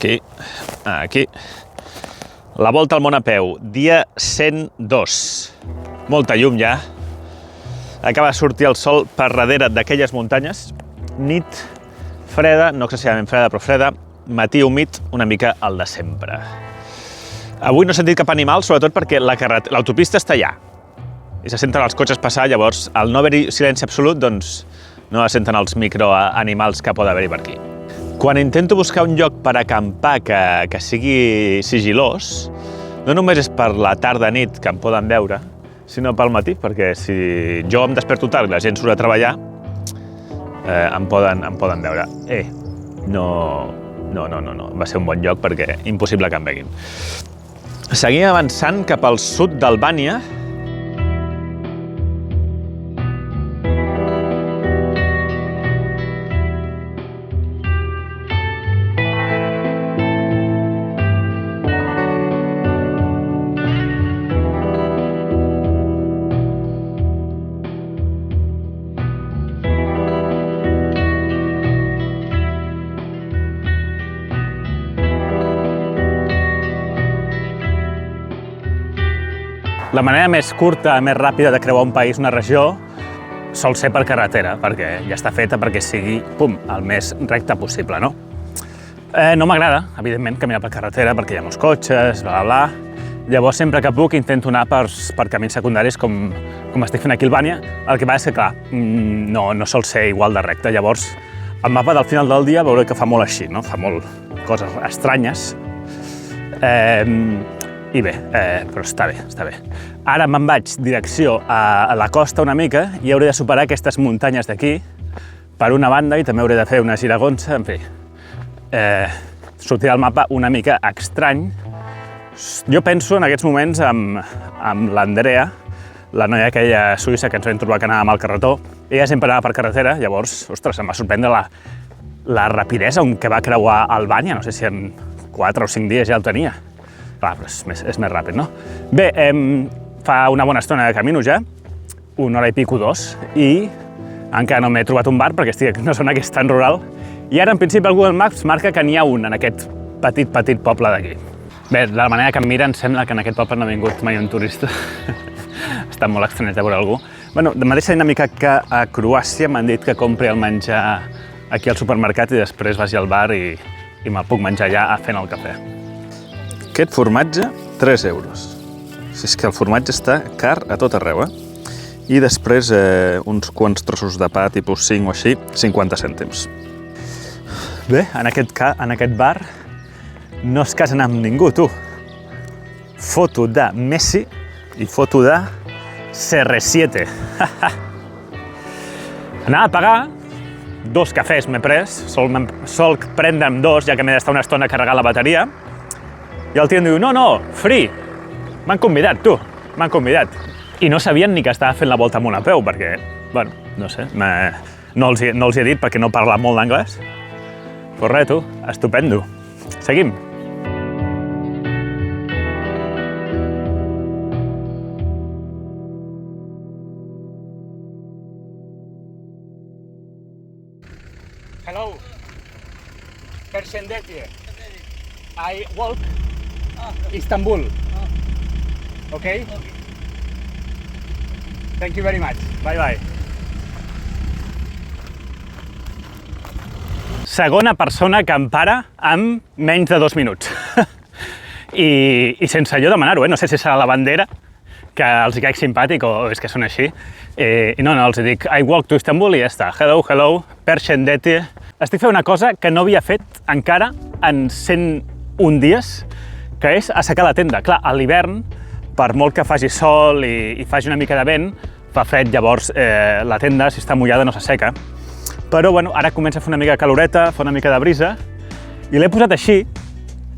Aquí, aquí. La volta al món a peu, dia 102. Molta llum ja. Acaba de sortir el sol per darrere d'aquelles muntanyes. Nit freda, no excessivament freda, però freda. Matí humit, una mica el de sempre. Avui no he sentit cap animal, sobretot perquè l'autopista està allà. I se senten els cotxes passar, llavors, al no haver-hi silenci absolut, doncs no se senten els microanimals que pot haver-hi per aquí. Quan intento buscar un lloc per acampar que sigui sigilós, no només és per la tarda-nit que em poden veure, sinó pel matí, perquè si jo em desperto tard i la gent surt a treballar, em poden veure. No, va ser un bon lloc perquè impossible que em veguin. Seguim avançant cap al sud d'Albània. La manera més curta, més ràpida de creuar un país, una regió, sol ser per carretera, perquè ja està feta perquè sigui, el més recte possible, no? No m'agrada, evidentment, caminar per carretera perquè hi ha molts cotxes, bla, bla, bla. Llavors, sempre que puc, intento anar per camins secundaris com estic fent aquí a Albània. El que passa és que, clar, no sol ser igual de recte. Llavors, el mapa del final del dia veuré que fa molt així, no? Fa molt coses estranyes. I bé, però està bé. Ara me'n vaig direcció a la costa una mica i hauré de superar aquestes muntanyes d'aquí per una banda i també hauré de fer una giragonsa, en fi. Sortirà el mapa una mica estrany. Jo penso en aquests moments amb l'Andrea, la noia aquella suïssa que ens vam trobar que anava amb el carretó. Ella sempre anava per carretera, llavors, ostres, em va sorprendre la rapidesa amb què va creuar Albània. No sé si en 4 o 5 dies ja el tenia. Clar, però és més ràpid, no? Bé, fa una bona estona de camino ja, 1 hora i pico, 2, i encara no m'he trobat un bar perquè estic en una zona que és tan rural. I ara, en principi, el Google Maps marca que n'hi ha un en aquest petit poble d'aquí. Bé, de la manera que em mira, em sembla que en aquest poble no ha vingut mai un turista. Està molt estranyat de veure algú. Bueno, de mateixa dinàmica que a Croàcia m'han dit que compri el menjar aquí al supermercat i després vagi al bar i me'l puc menjar allà fent el cafè. Aquest formatge, 3 euros. Si és que el formatge està car a tot arreu, I després uns quants trossos de pa, tipus 5 o així, 50 cèntims. Bé, en aquest bar no es casen amb ningú, tu. Foto de Messi i foto de CR7. Anava a pagar, 2 cafès m'he pres, sol prendre'm 2, ja que m'he d'estar una estona a carregar la bateria, i el tio em diu, no, free. M'han convidat, tu, m'han convidat. I no sabien ni que estava fent la volta al món a peu, perquè, bueno, no sé, no els hi he dit perquè no parla molt d'anglès. Però res, tu, estupendo. Seguim. Hello. Perşendetiye. I walk Istanbul. Okay? Thank you very much. Bye. Segona persona que em para en menys de 2 minuts. I sense jo demanar-ho, No sé si serà la bandera, que els hi caic simpàtic o és que són així. I no, els dic, I walk to Istanbul i ja està. Hello, Perşendetiye. Estic fent una cosa que no havia fet encara en 101 dies, que és assecar la tenda. Clar, a l'hivern, per molt que faci sol i faci una mica de vent, fa fred, llavors la tenda, si està mullada, no s'asseca. Però, bueno, ara comença a fer una mica de caloreta, fa una mica de brisa, i l'he posat així.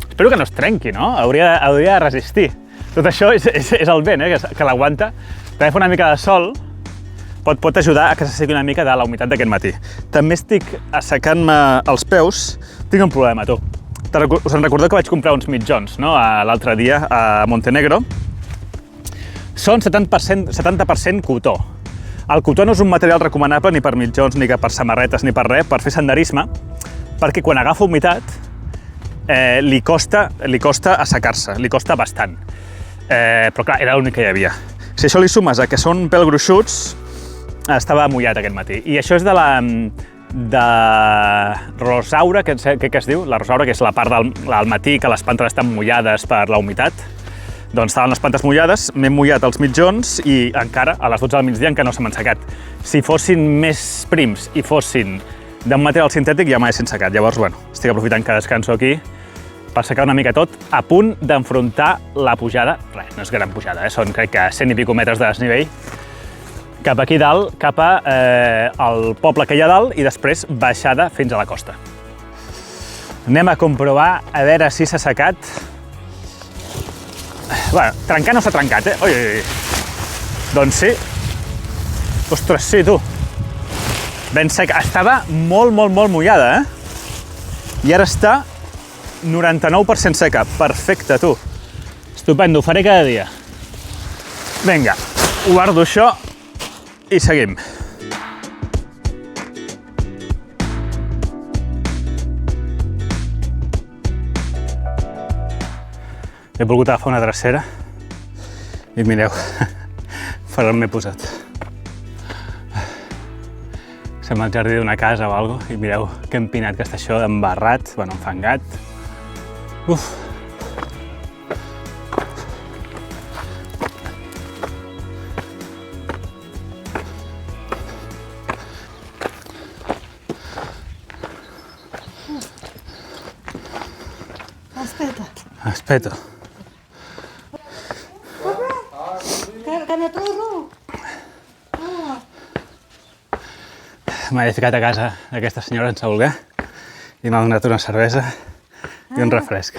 Espero que no es trenqui, no? Hauria de resistir. Tot això és el vent, que l'aguanta. També fa una mica de sol, pot ajudar a que s'assequi una mica de la humitat d'aquest matí. També estic assecant-me els peus. Tinc un problema, tu. Us en recordeu que vaig comprar uns mitjons, no? L'altre dia a Montenegro. Són 70% cotó. El cotó no és un material recomanable ni per mitjons, ni per samarretes, ni per res, per fer senderisme, perquè quan agafa humitat li costa assecar-se, li costa bastant. Però clar, era l'únic que hi havia. Si això li sumes a que són pèl gruixuts, estava mullat aquest matí. I això és de rosaura, que es diu? La rosaura, que és la part del matí que les plantes estan mullades per la humitat. Doncs estaven les plantes mullades, m'he mullat els mitjons i encara, a les 12 del migdia, encara no se m'han secat. Si fossin més prims i fossin d'un material sintètic, ja m'haguessin secat. Llavors, bueno, estic aprofitant que descanso aquí per secar una mica tot, a punt d'enfrontar la pujada. Res, no és gran pujada, són crec que 100 i pico metres de desnivell, cap aquí dalt, cap al poble que hi ha dalt i després baixada fins a la costa. Anem a comprovar a veure si s'ha secat. Bueno, trencar no s'ha trencat, Ui. Doncs sí. Ostres, sí, tu. Ben seca. Estava molt mullada, I ara està 99% seca. Perfecte, tu. Estupendo, ho faré cada dia. Vinga, guardo això i seguim. He volgut agafar una drecera i mireu, per on m'he posat. Sembla el jardí d'una casa o alguna cosa i mireu que empinat que està això, embarrat, bueno, enfangat. Uf! Aspetta. M'he ficat a casa d'aquesta senyora sense voler i m'ha donat una cervesa i un refresc.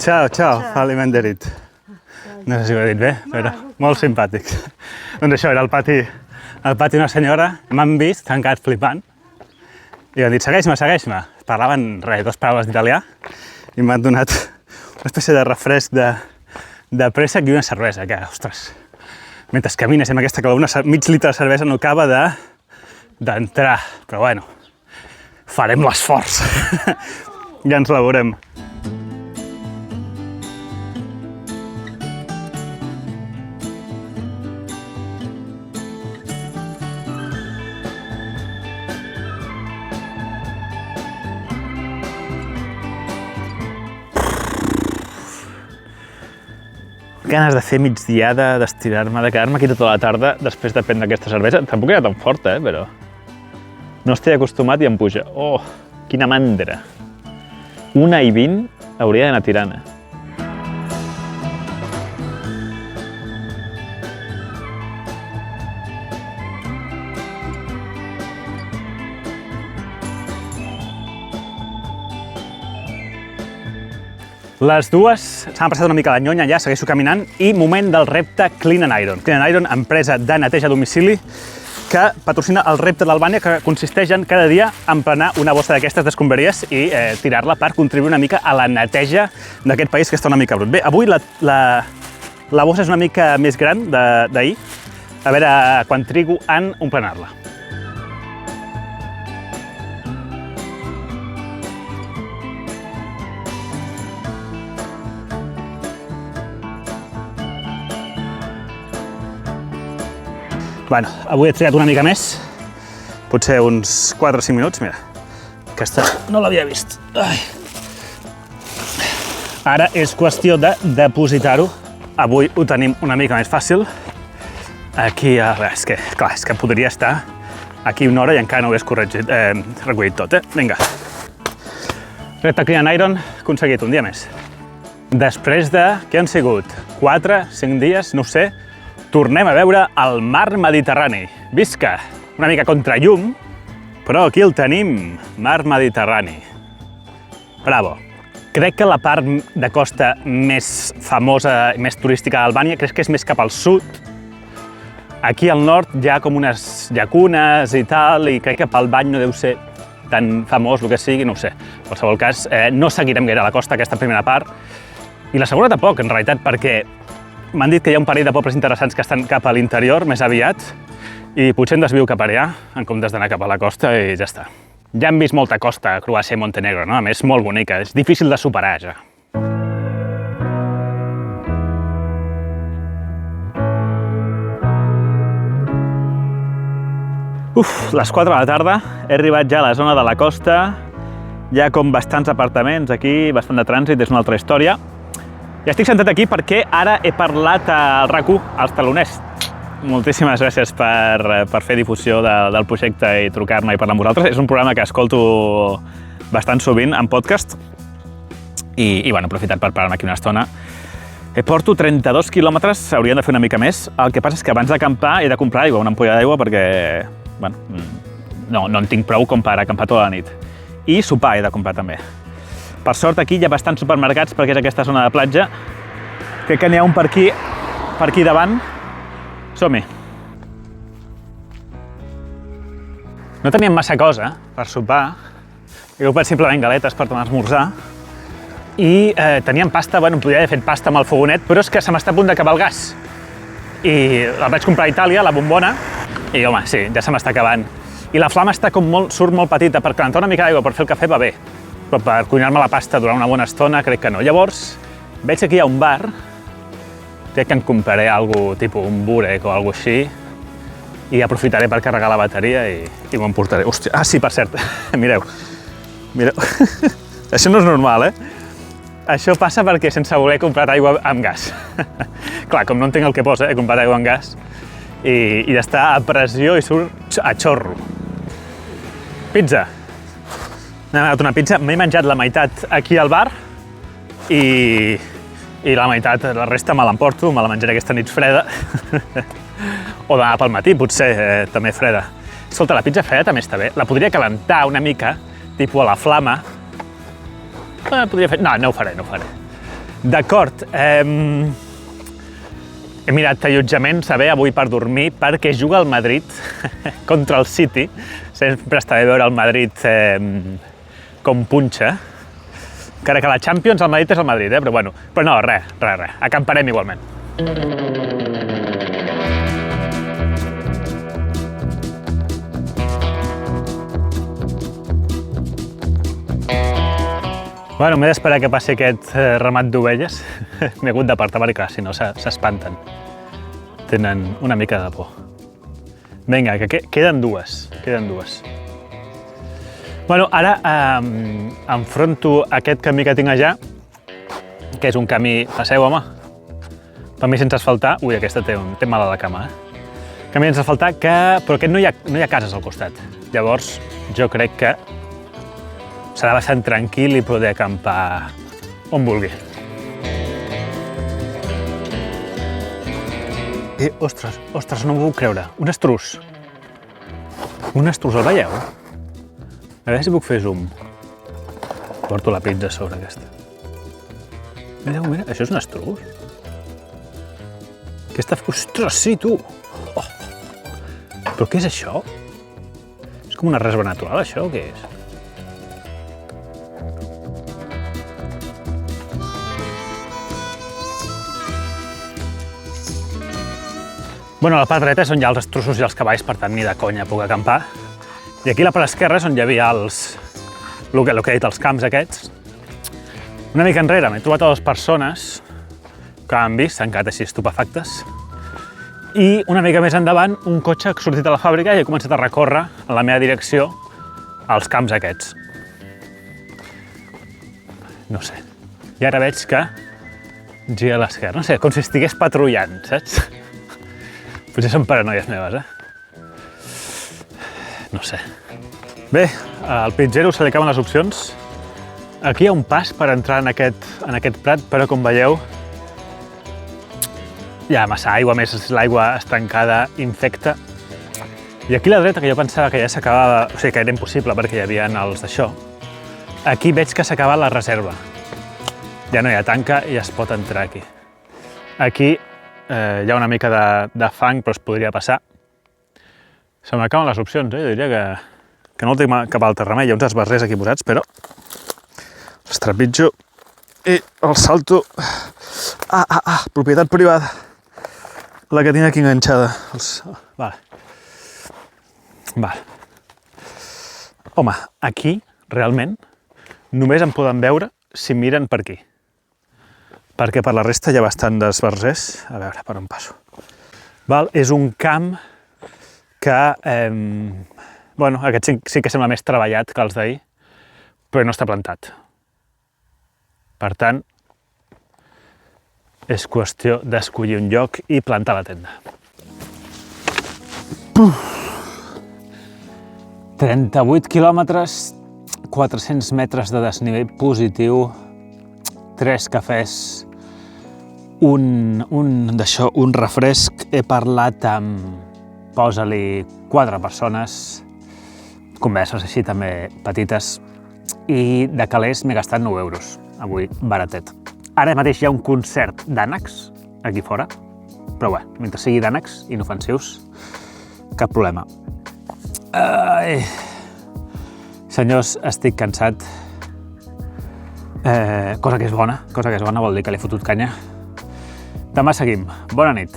Ciao, alimenderit. No sé si ho he dit bé, però molt simpàtic. Doncs això era el pati d'una senyora, m'han vist, s'han quedat flipant i m'han dit, segueix-me. Parlaven, dues paraules d'italià i m'han donat una espècie de refresc de préssec i una cervesa, que, ostres, mentre camines amb aquesta calor, mig litre de cervesa no acaba d'entrar, però bueno, farem l'esforç. Ja ens la veurem. Ganes de fer migdiada, d'estirar-me, de quedar-me aquí tota la tarda després de prendre aquesta cervesa. Tampoc era tan forta, però no estic acostumat i em puja. Oh, quina mandra! 1:20 hauria d'anar tirant, Les dues s'han passat una mica la nyonya, ja segueixo caminant, i moment del repte Clean and Iron. Clean and Iron, empresa de neteja a domicili, que patrocina el repte d'Albània, que consisteix en cada dia emplenar una bossa d'aquestes d'escombraries i tirar-la per contribuir una mica a la neteja d'aquest país que està una mica brut. Bé, avui la bossa és una mica més gran d'ahir, a veure quan trigo en emplenar-la. Bueno, avui he trigat una mica més, potser uns 4 o 5 minuts, mira, aquesta no l'havia vist. Ai. Ara és qüestió de depositar-ho, avui ho tenim una mica més fàcil. Aquí, és que podria estar aquí una hora i encara no ho hagués recollit tot, Vinga. Repte Clean and Iron, aconseguit un dia més. Després de, què han sigut? 4, 5 dies, no ho sé, tornem a veure el mar Mediterrani. Visca! Una mica contra llum, però aquí el tenim, mar Mediterrani. Bravo! Crec que la part de costa més famosa i més turística d'Albània crec que és més cap al sud. Aquí al nord hi ha com unes llacunes i tal, i crec que pel bany no deu ser tan famós el que sigui, no ho sé. En qualsevol cas, no seguirem gaire a la costa aquesta primera part, i la segona tampoc, en realitat, perquè m'han dit que hi ha un parell de pobles interessants que estan cap a l'interior, més aviat, i potser em desvio cap allà, en comptes d'anar cap a la costa, i ja està. Ja hem vist molta costa a Croàcia i Montenegro, no? A més, molt bonica, és difícil de superar, ja. Les 4 de la tarda, he arribat ja a la zona de la costa, hi ha com bastants apartaments aquí, bastant de trànsit, és una altra història. I estic sentat aquí perquè ara he parlat al RAC1, als taloners. Moltíssimes gràcies per fer difusió del projecte i trucar-me i parlar amb vosaltres. És un programa que escolto bastant sovint en podcast i bueno, he aprofitat per parar-me aquí una estona. Porto 32 quilòmetres, haurien de fer una mica més. El que passa és que abans d'acampar he de comprar aigua, una ampolla d'aigua, perquè bueno, no en tinc prou com per acampar tota la nit. I sopar he de comprar també. Per sort aquí hi ha bastants supermercats perquè és aquesta zona de platja. Crec que n'hi ha un per aquí davant. Som-hi. No teníem massa cosa per sopar. He comprat simplement galetes per tomar esmorzar. I teníem pasta, bueno, podria haver fet pasta amb el fogonet, però és que se m'està a punt d'acabar el gas. I la vaig comprar a Itàlia, la bombona, i home, sí, ja se m'està acabant. I la flama està surt molt petita, per calentar una mica d'aigua per fer el cafè va bé, però per cuinar-me la pasta durant una bona estona crec que no. Llavors, veig que aquí hi ha un bar, crec que em compraré alguna tipus un burek o alguna així, i aprofitaré per carregar la bateria i m'ho emportaré. Hòstia, sí, per cert, mireu. Això no és normal, Això passa perquè sense voler he comprat aigua amb gas. Clar, com no entenc el que posa, he comprat aigua amb gas i està a pressió i surt a xorro. Pizza. M'he demanat una pizza, m'he menjat la meitat aquí al bar i la meitat, la resta me l'emporto, me la menjaré aquesta nit freda. O demà pel matí, potser també freda. Escolta, la pizza freda també està bé. La podria calentar una mica, tipus a la flama. Podria fer... No ho faré. D'acord. He mirat allotjaments avui per dormir perquè juga el Madrid contra el City. Sempre està bé veure el Madrid com punxa. Encara que la Champions, el Madrid és el Madrid, però bueno. Però no, res. Acamparem igualment. Bueno, m'he d'esperar que passi aquest ramat d'ovelles. M'he hagut d'apartar perquè, si no, s'espanten. Tenen una mica de por. Vinga, que queden dues. Bueno, ara enfronto aquest camí que tinc allà, que és un camí... Passeu, home. Camí sense asfaltar. Ui, aquesta té mal a la cama, Camí sense asfaltar, però aquest no hi ha cases al costat. Llavors, jo crec que serà bastant tranquil i poder acampar on vulgui. Ostres, no m'ho puc creure. Un estrus. El veieu? A veure si puc fer zoom. Porto la pizza a sobre aquesta. Mira, això és un estrus. Ostres, sí, tu! Oh. Però què és això? És com una reserva natural, això, o què és? Bueno, a la part dreta és on hi ha els estrussos i els cavalls, per tant, ni de conya puc acampar. I aquí a la part esquerra és on hi havia el que he dit, els camps aquests. Una mica enrere m'he trobat a dues persones que han vist, s'han quedat així estupefactes. I una mica més endavant, un cotxe que ha sortit de la fàbrica i he començat a recórrer en la meva direcció als camps aquests. No sé. I ara veig que gira a l'esquerra. No sé, com si estigués patrullant, saps? Potser són paranoies meves, No sé. Bé, al pizzero se li acaben les opcions. Aquí hi ha un pas per entrar en aquest prat, però com veieu, hi ha massa aigua, més l'aigua estancada infecta. I aquí a la dreta, que jo pensava que ja s'acabava, o sigui, que era impossible perquè hi havia els d'això, aquí veig que s'acaba la reserva. Ja no hi ha tanca i es pot entrar aquí. Aquí hi ha una mica de fang, però es podria passar. Se m'acaben les opcions, Jo diria que no tinc cap altre remei. Hi ha uns esbarrers aquí posats, però els trepitjo i el salto. Propietat privada. La que tinc aquí enganxada. Vale. Home, aquí, realment, només en poden veure si miren per aquí. Perquè per la resta hi ha bastant d'esbarzers. A veure, per on passo. Val? És un camp que... bueno, aquest sí que sembla més treballat que els d'ahir, però no està plantat. Per tant, és qüestió d'escollir un lloc i plantar la tenda. 38 quilòmetres, 400 metres de desnivell positiu, 3 cafès, un refresc. He parlat amb, posa-li, 4 persones, converses així també petites, i de calés m'he gastat 9 euros, avui baratet. Ara mateix hi ha un concert d'ànecs aquí fora, però bé, mentre sigui d'ànecs, inofensius, cap problema. Ai. Senyors, estic cansat. Cosa que és bona vol dir que l'he fotut canya. Demà seguim. Bona nit.